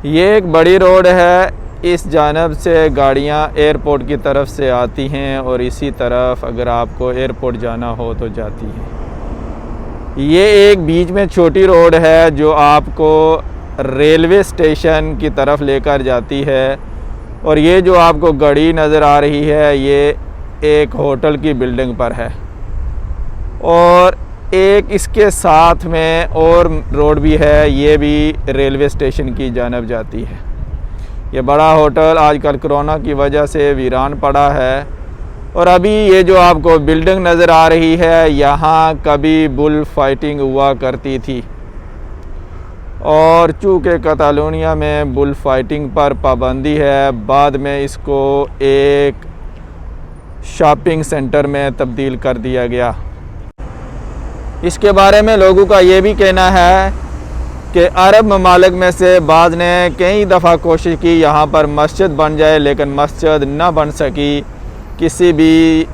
ये एक बड़ी रोड है। इस जानब से गाड़ियाँ एयरपोर्ट की तरफ से आती हैं और इसी तरफ अगर आपको एयरपोर्ट जाना हो तो जाती हैं। ये एक बीच में छोटी रोड है जो आपको रेलवे स्टेशन की तरफ लेकर जाती है। और ये जो आपको गाड़ी नज़र आ रही है ये एक होटल की बिल्डिंग पर है और एक इसके साथ में और रोड भी है, ये भी रेलवे स्टेशन की जानब जाती है। ये बड़ा होटल आजकल कोरोना की वजह से वीरान पड़ा है। और अभी ये जो आपको बिल्डिंग नज़र आ रही है यहाँ कभी बुल फाइटिंग हुआ करती थी और चूँकि कतालूनिया में बुल फाइटिंग पर पाबंदी है, बाद में इसको एक शॉपिंग सेंटर में तब्दील कर दिया गया। इसके बारे में लोगों का ये भी कहना है कि अरब ममालिक में से बाज़ ने कई दफ़ा कोशिश की यहाँ पर मस्जिद बन जाए, लेकिन मस्जिद ना बन सकी। किसी भी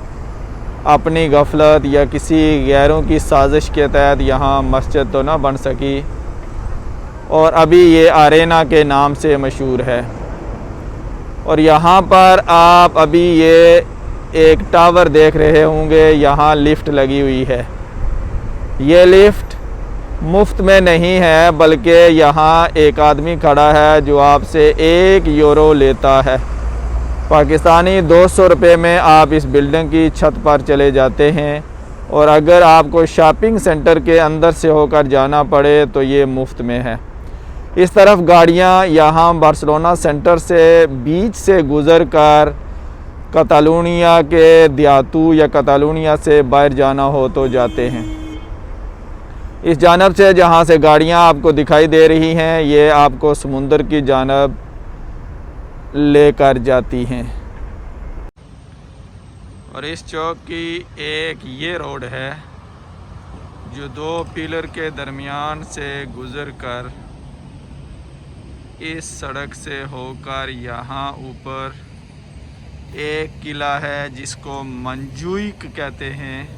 अपनी गफलत या किसी गैरों की साजिश के तहत यहाँ मस्जिद तो ना बन सकी और अभी ये आरेना के नाम से मशहूर है। और यहाँ पर आप अभी ये एक टावर देख रहे होंगे, यहाँ लिफ्ट लगी हुई है। ये लिफ्ट मुफ्त में नहीं है बल्कि यहाँ एक आदमी खड़ा है जो आपसे 1 यूरो लेता है। पाकिस्तानी 200 रुपये में आप इस बिल्डिंग की छत पर चले जाते हैं और अगर आपको शॉपिंग सेंटर के अंदर से होकर जाना पड़े तो ये मुफ्त में है। इस तरफ गाड़ियाँ यहाँ बार्सिलोना सेंटर से बीच से गुज़र कर कतालूनिया के दियातू या कतालूनिया से बाहर जाना हो तो जाते हैं। इस जानब से जहाँ से गाड़ियाँ आपको दिखाई दे रही हैं ये आपको समुंदर की जानब लेकर जाती हैं। और इस चौक की एक ये रोड है जो 2 पिलर के दरमियान से गुज़र कर इस सड़क से होकर यहाँ ऊपर एक किला है जिसको मंजूइक कहते हैं,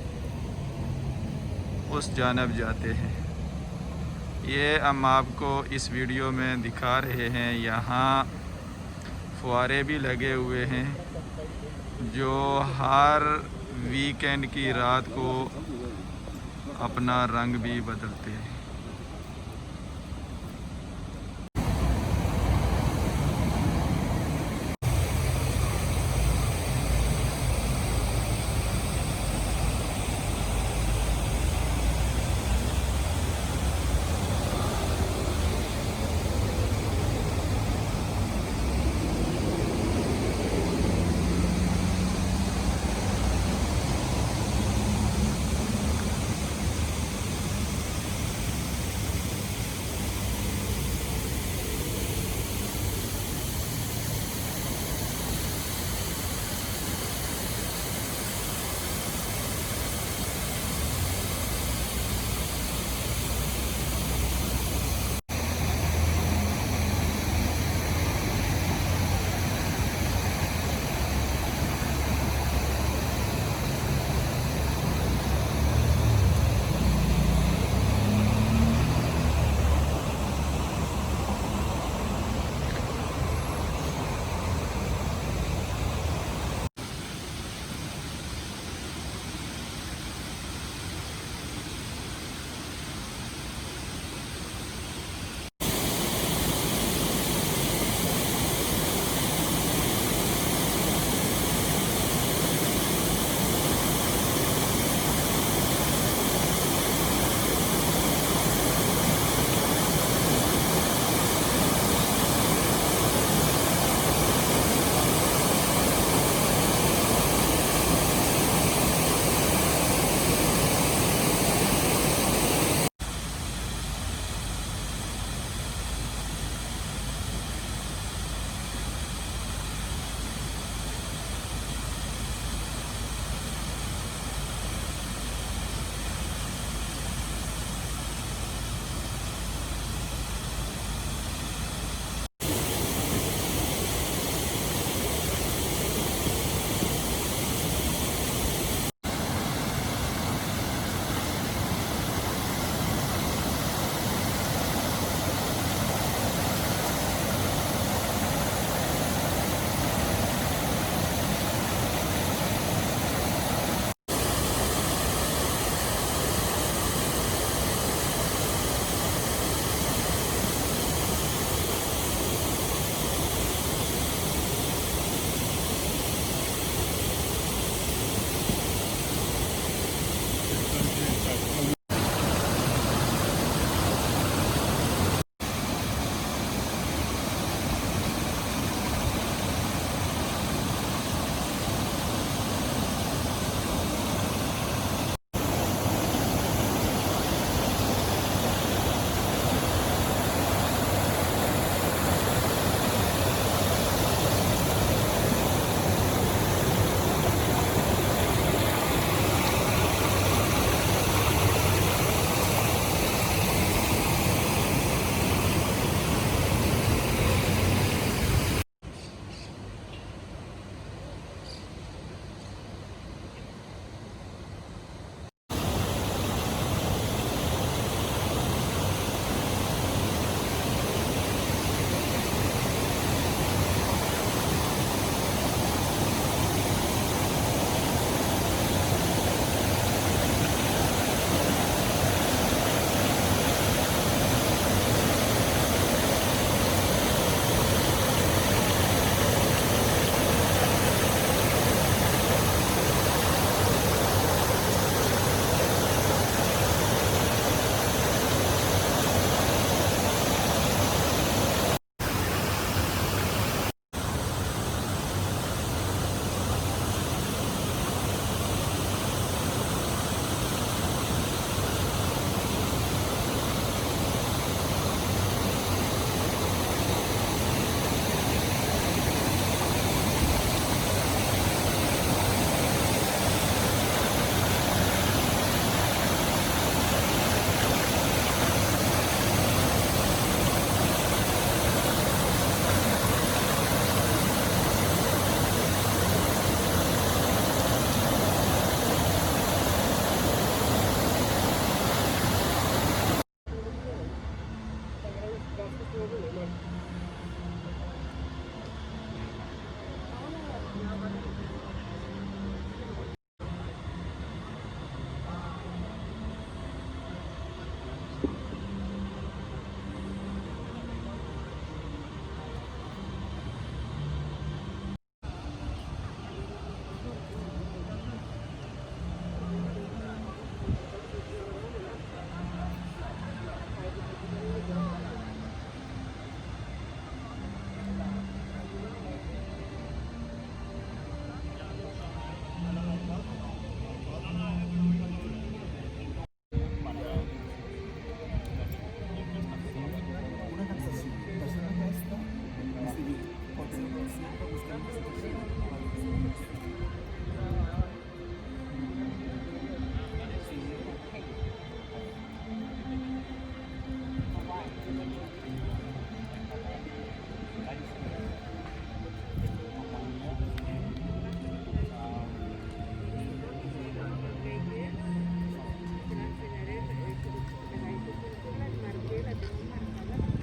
उस जानब जाते हैं। ये हम आपको इस वीडियो में दिखा रहे हैं। यहाँ फुआरे भी लगे हुए हैं जो हर वीकेंड की रात को अपना रंग भी बदलते हैं।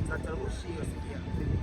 Santa Lucia,